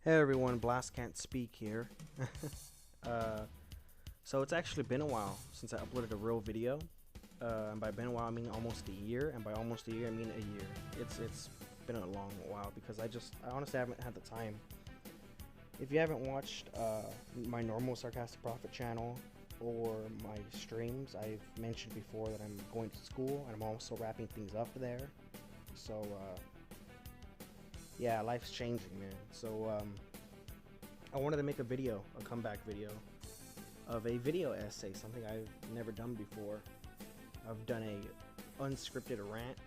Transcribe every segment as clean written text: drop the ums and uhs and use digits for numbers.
Hey everyone, Blast Can't Speak here. uh, so it's actually been a while since I uploaded a real video. And by been a while I mean almost a year, and by almost a year I mean a year. It's been a long while because I honestly haven't had the time. If you haven't watched my normal Sarcastic Prophet channel or my streams, I've mentioned before that I'm going to school and I'm also wrapping things up there. So yeah, life's changing, man. So I wanted to make a comeback video of a video essay, something I've never done before. I've done a unscripted rant,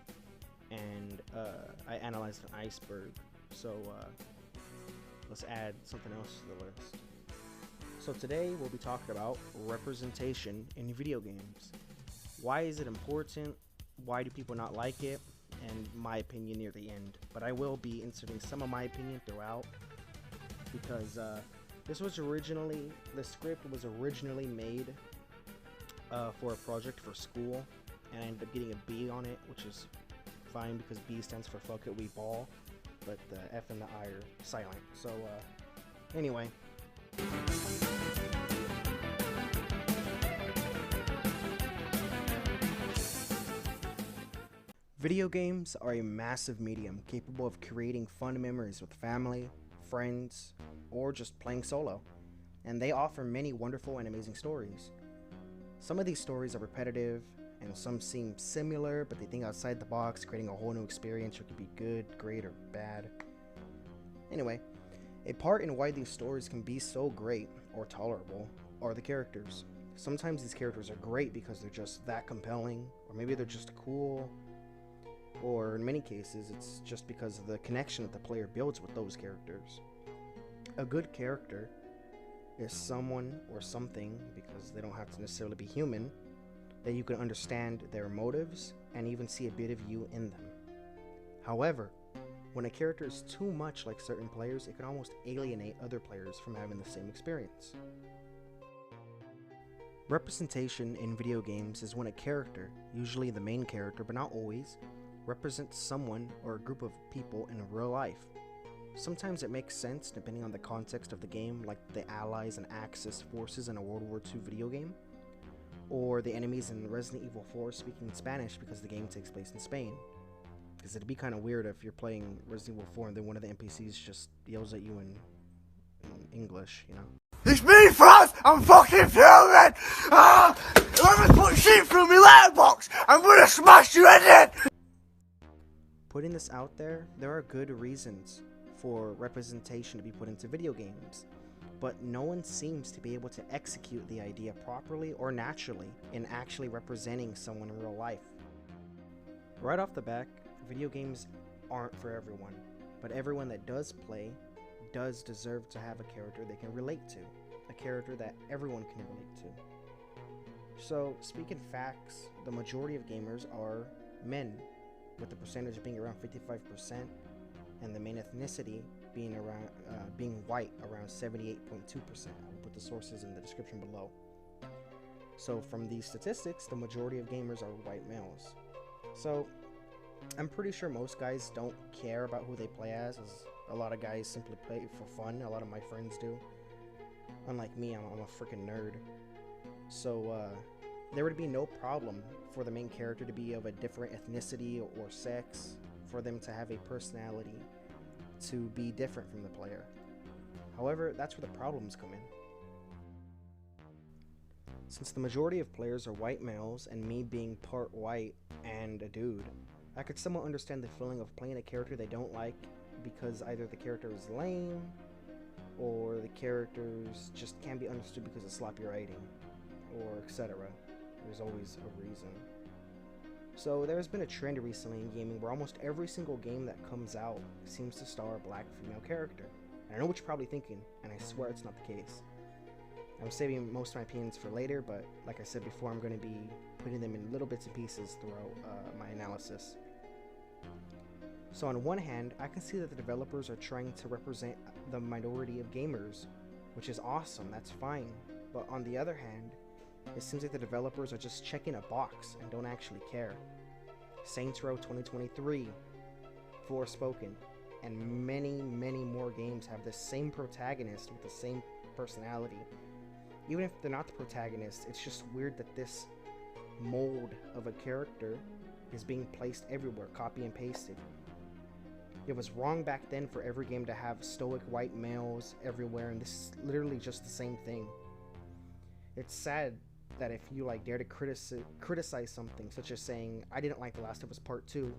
and I analyzed an iceberg. So let's add something else to the list. So today we'll be talking about representation in video games. Why is it important? Why do people not like it? And my opinion near the end. But I will be inserting some of my opinion throughout, because the script was originally made for a project for school, and I ended up getting a B on it, which is fine because B stands for fuck it, we ball, but the F and the I are silent. So anyway. Video games are a massive medium capable of creating fun memories with family, friends, or just playing solo, and they offer many wonderful and amazing stories. Some of these stories are repetitive, and some seem similar, but they think outside the box, creating a whole new experience which could be good, great, or bad. Anyway, a part in why these stories can be so great or tolerable are the characters. Sometimes these characters are great because they're just that compelling, or maybe they're just cool, or in many cases it's just because of the connection that the player builds with those characters. A good character is someone or something, because they don't have to necessarily be human, that you can understand their motives and even see a bit of you in them. However, when a character is too much like certain players, it can almost alienate other players from having the same experience. Representation in video games is when a character, usually the main character but not always, represents someone or a group of people in real life. Sometimes it makes sense depending on the context of the game, like the Allies and Axis forces in a World War II video game, or the enemies in Resident Evil 4 speaking Spanish because the game takes place in Spain. Because it'd be kind of weird if you're playing Resident Evil 4 and then one of the NPCs just yells at you in English, you know? It's me, Frost! I'm fucking filming! Whoever's put shit through my letterbox, I'm gonna smash you in it! Putting this out there are good reasons for representation to be put into video games, but no one seems to be able to execute the idea properly or naturally in actually representing someone in real life. Right off the bat, video games aren't for everyone, but everyone that does play does deserve to have a character they can relate to, a character that everyone can relate to. So, speaking facts, the majority of gamers are men, with the percentage being around 55%, and the main ethnicity being white, around 78.2%. I will put the sources in the description below. So from these statistics, the majority of gamers are white males. So I'm pretty sure most guys don't care about who they play as a lot of guys simply play for fun. A lot of my friends do. Unlike me, I'm a freaking nerd. So there would be no problem for the main character to be of a different ethnicity or sex, for them to have a personality to be different from the player. However, that's where the problems come in. Since the majority of players are white males, and me being part white and a dude, I could somewhat understand the feeling of playing a character they don't like because either the character is lame, or the characters just can't be understood because of sloppy writing, or etc. There's always a reason. So there's been a trend recently in gaming where almost every single game that comes out seems to star a black female character. And I know what you're probably thinking, and I swear it's not the case. I'm saving most of my opinions for later, but like I said before, I'm going to be putting them in little bits and pieces throughout my analysis. So on one hand, I can see that the developers are trying to represent the minority of gamers, which is awesome, that's fine. But on the other hand, it seems like the developers are just checking a box and don't actually care. Saints Row 2023, Forspoken, and many more games have the same protagonist with the same personality. Even if they're not the protagonist, it's just weird that this mold of a character is being placed everywhere, copy and pasted. It was wrong back then for every game to have stoic white males everywhere, and this is literally just the same thing. It's sad that if you dare to criticize something, such as saying, I didn't like The Last of Us Part 2,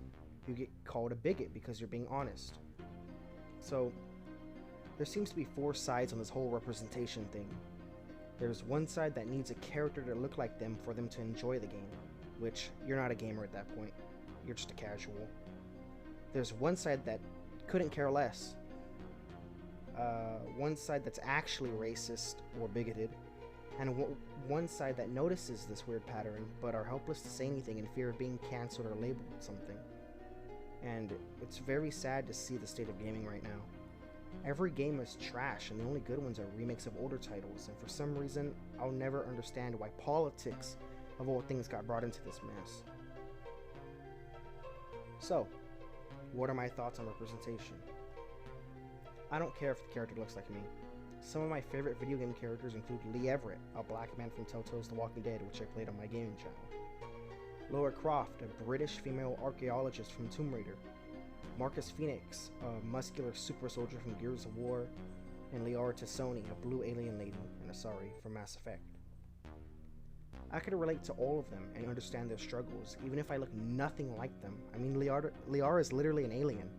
you get called a bigot because you're being honest. So, there seems to be four sides on this whole representation thing. There's one side that needs a character to look like them for them to enjoy the game, which you're not a gamer at that point, you're just a casual. There's one side that couldn't care less. One side that's actually racist or bigoted, and one side that notices this weird pattern but are helpless to say anything in fear of being cancelled or labeled with something. And it's very sad to see the state of gaming right now. Every game is trash, and the only good ones are remakes of older titles, and for some reason, I'll never understand why politics of all things got brought into this mess. So, what are my thoughts on representation? I don't care if the character looks like me. Some of my favorite video game characters include Lee Everett, a black man from Telltale's The Walking Dead, which I played on my gaming channel. Lara Croft, a British female archaeologist from Tomb Raider. Marcus Phoenix, a muscular super soldier from Gears of War. And Liara T'Soni, a blue alien lady and Asari from Mass Effect. I could relate to all of them and understand their struggles, even if I look nothing like them. I mean, Liara is literally an alien.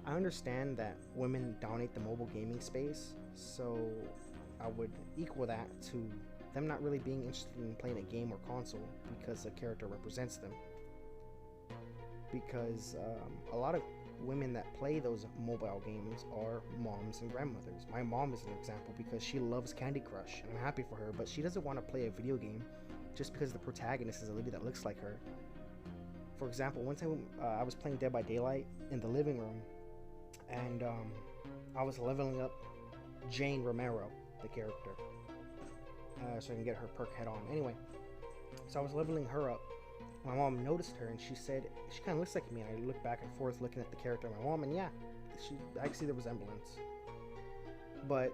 I understand that women dominate the mobile gaming space, so I would equal that to them not really being interested in playing a game or console because a character represents them. Because a lot of women that play those mobile games are moms and grandmothers. My mom is an example because she loves Candy Crush, and I'm happy for her, but she doesn't want to play a video game just because the protagonist is a lady that looks like her. For example, one time I was playing Dead by Daylight in the living room, and I was leveling up Jane Romero, the character, so I can get her perk head on. Anyway, so I was leveling her up. My mom noticed her, and she said, she kind of looks like me, and I looked back and forth looking at the character of my mom, and yeah, I see the resemblance. But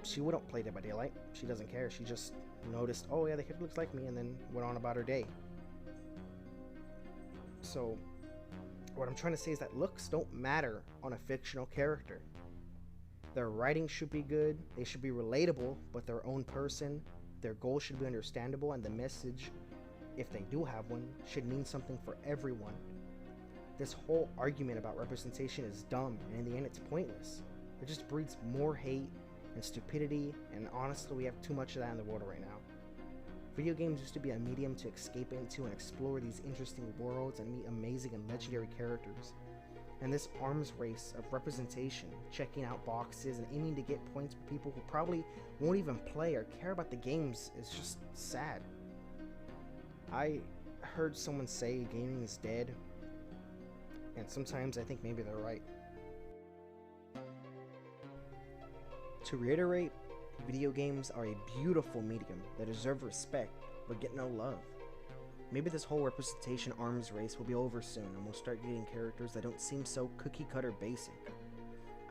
she wouldn't play Dead by Daylight. She doesn't care. She just noticed, oh yeah, the kid looks like me, and then went on about her day. So what I'm trying to say is that looks don't matter on a fictional character. Their writing should be good, they should be relatable, but their own person, their goal should be understandable, and the message, if they do have one, should mean something for everyone. This whole argument about representation is dumb, and in the end it's pointless. It just breeds more hate and stupidity, and honestly we have too much of that in the world right now. Video games used to be a medium to escape into and explore these interesting worlds and meet amazing and legendary characters. And this arms race of representation, checking out boxes and aiming to get points for people who probably won't even play or care about the games is just sad. I heard someone say gaming is dead, and sometimes I think maybe they're right. To reiterate, video games are a beautiful medium that deserve respect but get no love. Maybe this whole representation arms race will be over soon and we'll start getting characters that don't seem so cookie cutter basic.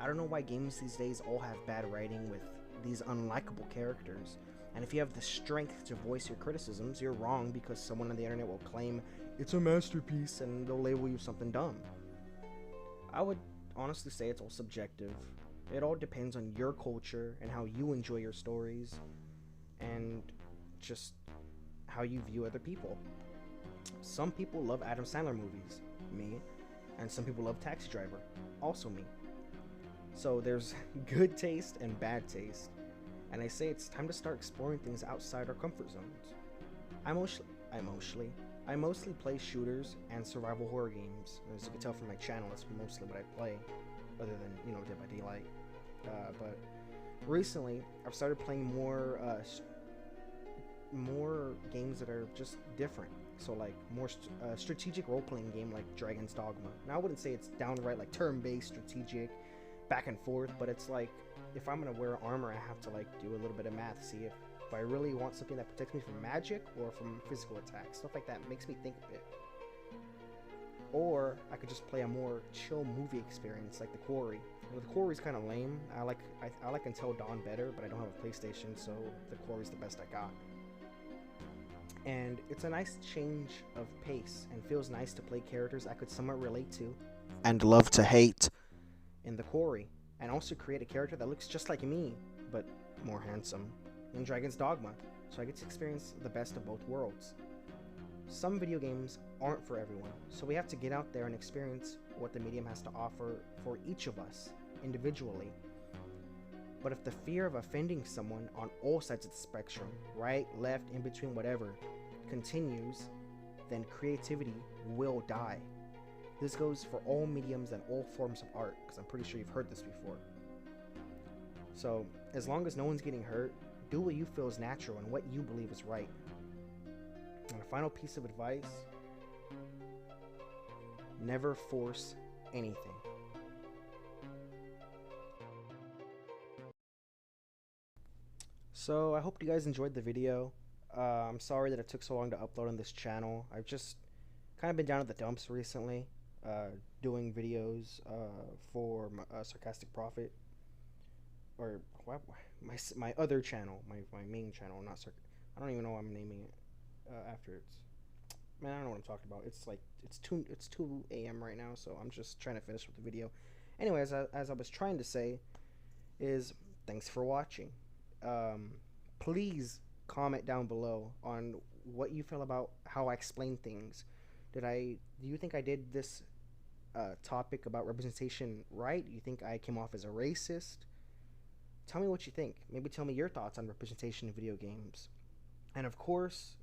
I don't know why games these days all have bad writing with these unlikable characters, and if you have the strength to voice your criticisms, you're wrong because someone on the internet will claim it's a masterpiece and they'll label you something dumb. I would honestly say it's all subjective. It all depends on your culture and how you enjoy your stories and just how you view other people. Some people love Adam Sandler movies, me, and some people love Taxi Driver, also me. So there's good taste and bad taste, and I say it's time to start exploring things outside our comfort zones. I mostly play shooters and survival horror games. As you can tell from my channel, that's mostly what I play, other than, Dead by Daylight. But recently, I've started playing more games that are just different. So like more strategic role-playing game like Dragon's Dogma. Now I wouldn't say it's downright like turn-based strategic, back and forth, but it's like if I'm gonna wear armor, I have to like do a little bit of math, see if I really want something that protects me from magic or from physical attacks. Stuff like that makes me think a bit. or I could just play a more chill movie experience like The Quarry. Well, The Quarry's kind of lame. I like Until Dawn better, but I don't have a PlayStation, so The Quarry's the best I got. And it's a nice change of pace and feels nice to play characters I could somewhat relate to and love to hate in The Quarry, and also create a character that looks just like me, but more handsome, in Dragon's Dogma, so I get to experience the best of both worlds. Some video games aren't for everyone, so we have to get out there and experience what the medium has to offer for each of us, individually. But if the fear of offending someone on all sides of the spectrum, right, left, in between, whatever, continues, then creativity will die. This goes for all mediums and all forms of art, because I'm pretty sure you've heard this before. So, as long as no one's getting hurt, do what you feel is natural and what you believe is right. And a final piece of advice: never force anything. So I hope you guys enjoyed the video. I'm sorry that it took so long to upload on this channel. I've just kind of been down at the dumps recently, doing videos for Sarcastic Prophet, or my other channel, my main channel, not I don't even know what I'm naming it after it's. Man, I don't know what I'm talking about. It's like it's 2 a.m. right now, so I'm just trying to finish with the video. Anyway, as I was trying to say, is thanks for watching. Please comment down below on what you feel about how I explain things. Do you think I did this topic about representation right? Do you think I came off as a racist? Tell me what you think. Maybe tell me your thoughts on representation in video games. And of course,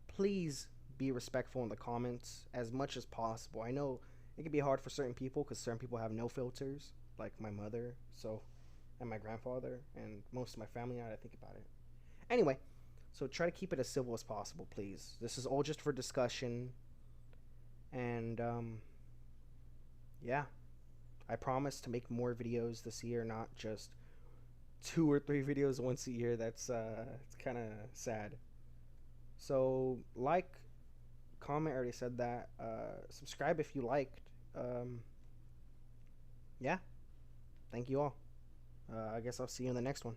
please be respectful in the comments as much as possible. I know it can be hard for certain people because certain people have no filters, like my mother, and my grandfather, and most of my family, now that I think about it. Anyway, so try to keep it as civil as possible, please. This is all just for discussion. And, yeah. I promise to make more videos this year, not just 2 or 3 videos once a year. That's, it's kind of sad. So, like, comment, I already said that. Subscribe if you liked. Yeah. Thank you all. I guess I'll see you in the next one.